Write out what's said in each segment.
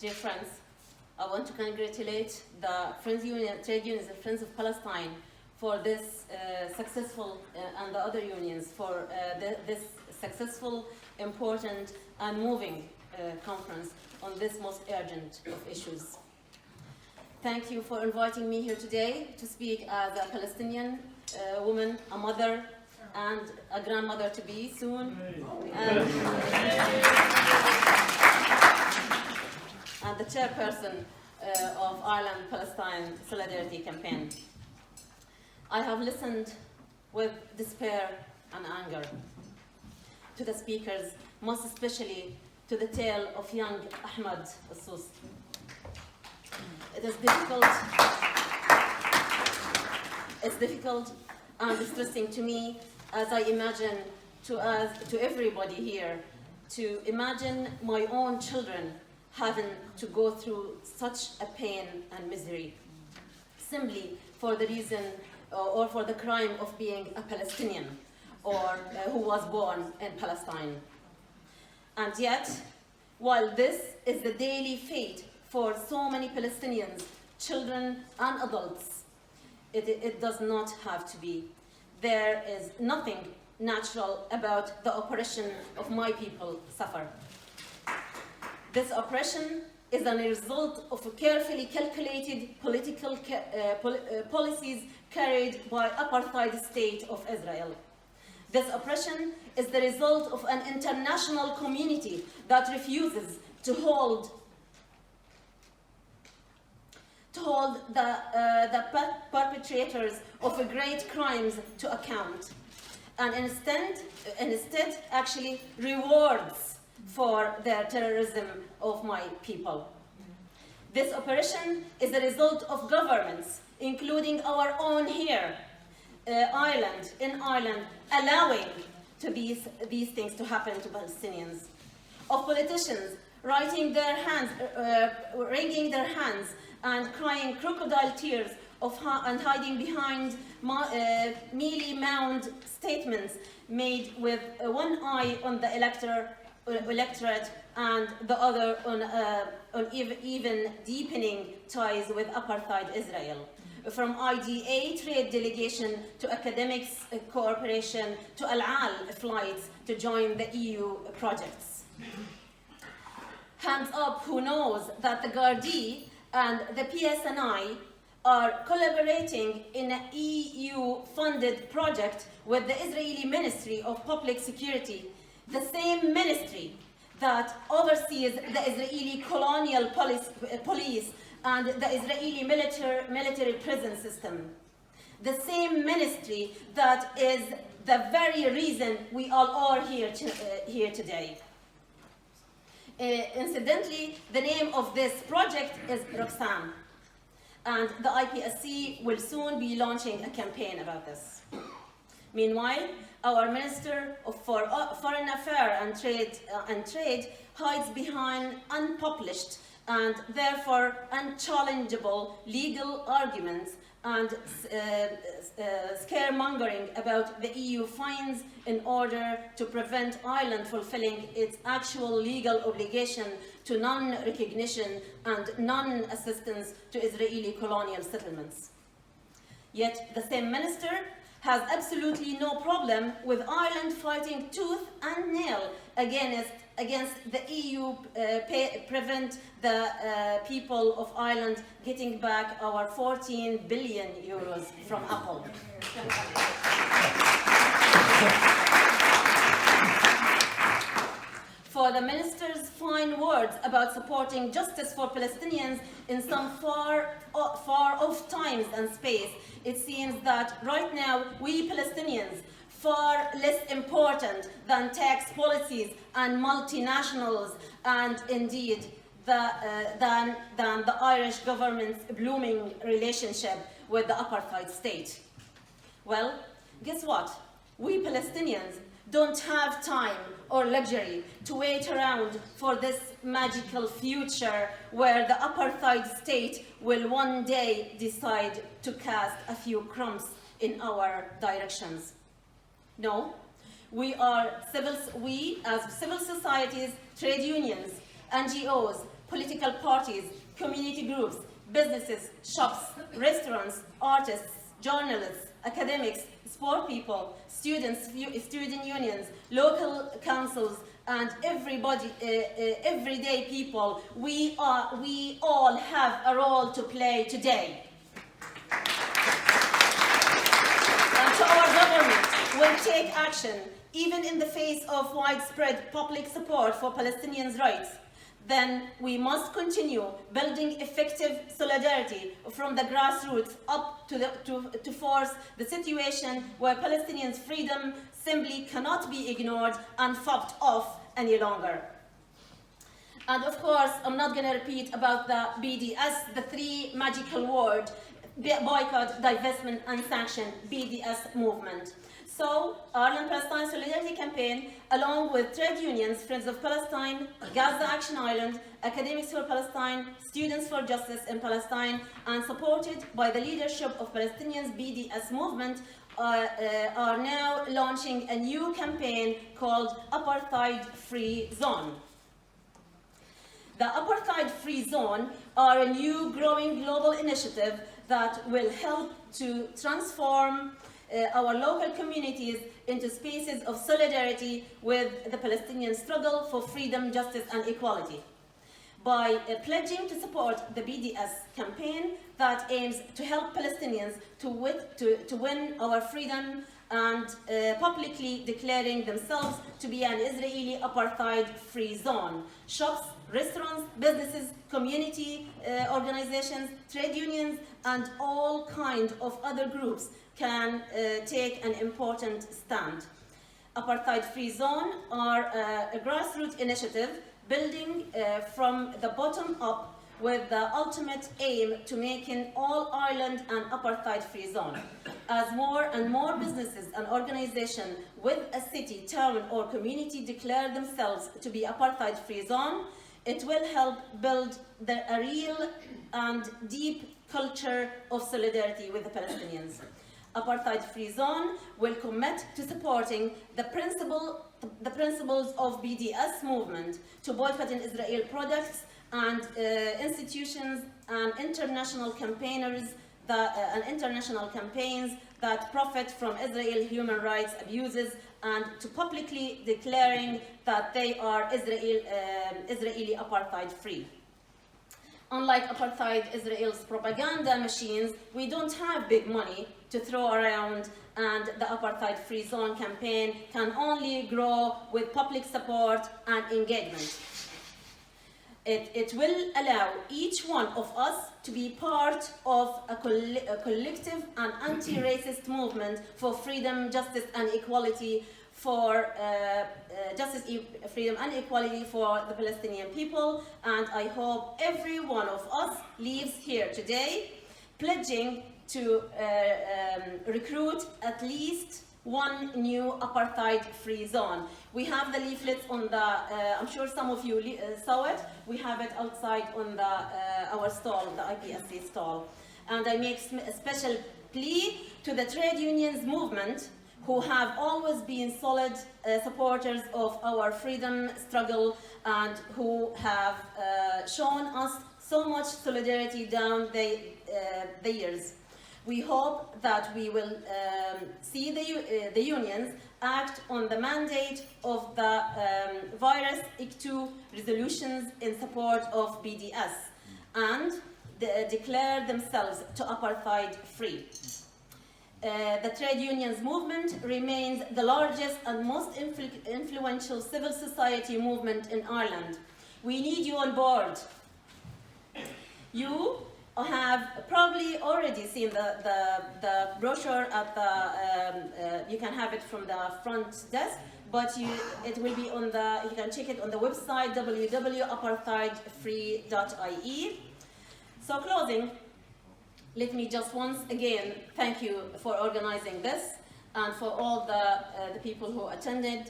Dear friends, I want to congratulate the trade unions and Friends of Palestine for this successful, and the other unions for this successful, important and moving conference on this most urgent of issues. Thank you for inviting me here today to speak as a Palestinian woman, a mother, and a grandmother to be soon, and the chairperson of Ireland-Palestine Solidarity Campaign. I have listened with despair and anger to the speakers, most especially to the tale of young Ahmed al-Sus. It's difficult and distressing to me, as I imagine to everybody here, to imagine my own children having to go through such a pain and misery, simply for the reason or for the crime of being a Palestinian or who was born in Palestine. And yet, while this is the daily fate for so many Palestinians, children and adults, it does not have to be. There is nothing natural about the oppression of my people suffer. This oppression is a result of carefully calculated political policies carried by apartheid state of Israel. This oppression is the result of an international community that refuses to hold the perpetrators of great crimes to account, and instead actually rewards for the terrorism of my people. This operation is the result of governments, including our own here, in Ireland, allowing these things to happen to Palestinians, of politicians wringing their hands and crying crocodile tears and hiding behind mealy mound statements made with one eye on the electorate and the other on even deepening ties with apartheid Israel. From IDA trade delegation to academics cooperation to Al Al flights to join the EU projects. Hands up who knows that the Gardaí and the PSNI are collaborating in an EU-funded project with the Israeli Ministry of Public Security, the same ministry that oversees the Israeli colonial police and the Israeli military prison system. The same ministry that is the very reason we all are here today. Incidentally, the name of this project is Roxanne, and the IPSC will soon be launching a campaign about this. Meanwhile, our Minister of Foreign Affairs and Trade hides behind unpublished and therefore unchallengeable legal arguments and scaremongering about the EU fines in order to prevent Ireland fulfilling its actual legal obligation to non-recognition and non-assistance to Israeli colonial settlements. Yet the same minister has absolutely no problem with Ireland fighting tooth and nail against the EU prevent the people of Ireland getting back our 14 billion euros from Apple. For the minister's fine words about supporting justice for Palestinians in some far off times and space, it seems that right now we Palestinians, far less important than tax policies and multinationals, and indeed than the Irish government's blooming relationship with the apartheid state. Well, guess what? We Palestinians don't have time or luxury to wait around for this magical future where the apartheid state will one day decide to cast a few crumbs in our directions. No, we as civil societies, trade unions, NGOs, political parties, community groups, businesses, shops, restaurants, artists, journalists, academics, sport people, students, student unions, local councils, and everybody, everyday people. We all have a role to play today. And so our government will take action, even in the face of widespread public support for Palestinians' rights. Then we must continue building effective solidarity from the grassroots up to force the situation where Palestinians' freedom simply cannot be ignored and fucked off any longer. And of course, I'm not going to repeat about the BDS, the three magical words: boycott, divestment, and sanction, BDS movement. So, Ireland Palestine Solidarity Campaign, along with trade unions, Friends of Palestine, Gaza Action Island, Academics for Palestine, Students for Justice in Palestine, and supported by the leadership of Palestinians' BDS movement, are now launching a new campaign called Apartheid Free Zone. The Apartheid Free Zone are a new growing global initiative that will help to transform our local communities into spaces of solidarity with the Palestinian struggle for freedom, justice, and equality. By pledging to support the BDS campaign that aims to help Palestinians to win our freedom and publicly declaring themselves to be an Israeli apartheid-free zone. Shops, restaurants, businesses, community organizations, trade unions, and all kinds of other groups can take an important stand. Apartheid-free zone are a grassroots initiative building from the bottom up with the ultimate aim to making all Ireland an apartheid-free zone. As more and more businesses and organizations with a city, town, or community declare themselves to be apartheid-free zone, it will help build a real and deep culture of solidarity with the Palestinians. Apartheid-free zone will commit to supporting the principles of BDS movement to boycotting Israeli products and institutions and international campaigners and international campaigns that profit from Israeli human rights abuses, and to publicly declaring that they are Israeli apartheid-free. Unlike apartheid Israel's propaganda machines, we don't have big money to throw around, and the apartheid-free zone campaign can only grow with public support and engagement. It will allow each one of us to be part of a collective and anti-racist movement for freedom, justice, and equality for freedom and equality for the Palestinian people. And I hope every one of us leaves here today pledging to recruit at least one new apartheid-free zone. We have the leaflets on the, I'm sure some of you saw it, we have it outside on our stall, the IPSC stall. And I make a special plea to the trade unions movement, who have always been solid supporters of our freedom struggle and who have shown us so much solidarity down the years. We hope that we will see the unions act on the mandate of the virus IC2 resolutions in support of BDS and declare themselves to apartheid free. The trade unions movement remains the largest and most influential civil society movement in Ireland. We need you on board. You have probably already seen the brochure at the, you can have it from the front desk, but it will be on you can check it on the website www.apartheidfree.ie. So closing, let me just once again thank you for organizing this and for all the people who attended.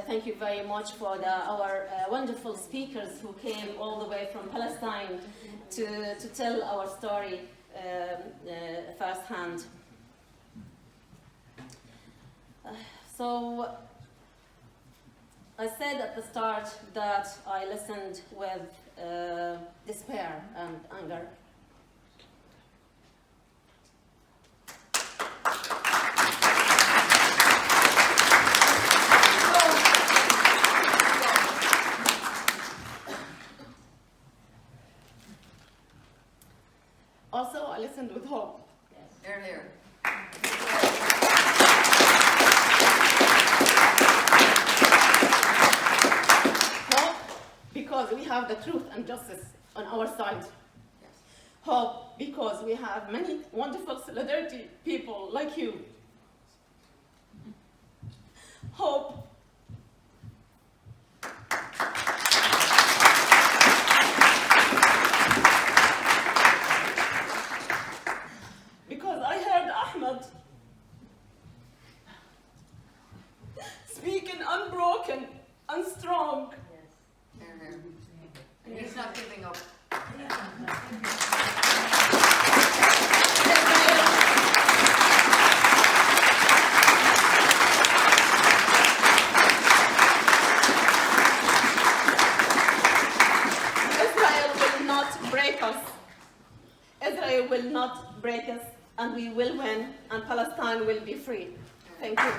Thank you very much for our wonderful speakers who came all the way from Palestine to tell our story firsthand. So I said at the start that I listened with despair and anger. Also, I listened with hope. Here, here. Hope because we have the truth and justice on our side. Hope because we have many wonderful solidarity people like you. Hope because I heard Ahmed speaking unbroken and strong. Here, here. And he's not giving up. Israel will not break us. Israel will not break us, and we will win, and Palestine will be free. Thank you.